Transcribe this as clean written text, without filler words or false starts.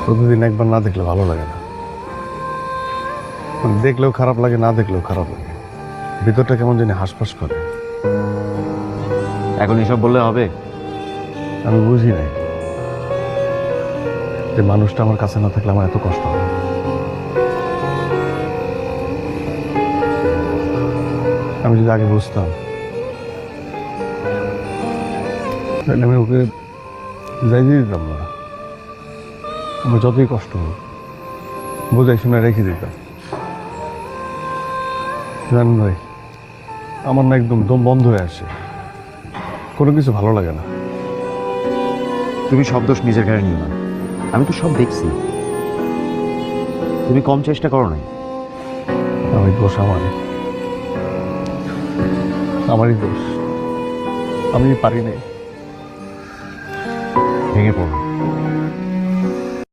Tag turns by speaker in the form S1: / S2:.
S1: প্রতিদিন একবার না দেখলে ভালো লাগে না, মানে দেখলেও খারাপ লাগে, না দেখলেও খারাপ লাগে, ভিতরটা কেমন জানি হাঁসফাঁস করে।
S2: এখন এসব বললে হবে?
S1: আমি বুঝি নাই যে মানুষটা আমার কাছে না থাকলে আমার এত কষ্ট হয়। আমি যদি আগে বুঝতাম তাহলে আমি ওকে যাইতে দিতাম না। আমার যতই কষ্ট হোক বোঝাই শুনে রেখে দিতাম। জানেন ভাই, আমার না একদম দম বন্ধ হয়ে আসে, কোনো কিছু ভালো লাগে না।
S2: তুমি সব দোষ নিজের ঘাড়ে নিও না, আমি তো সব দেখছি। তুমি কম চেষ্টা করো নাই।
S1: আমি দোষ আমারই দোষ, আমি পারি নাই।
S2: ভেঙে পড়ো।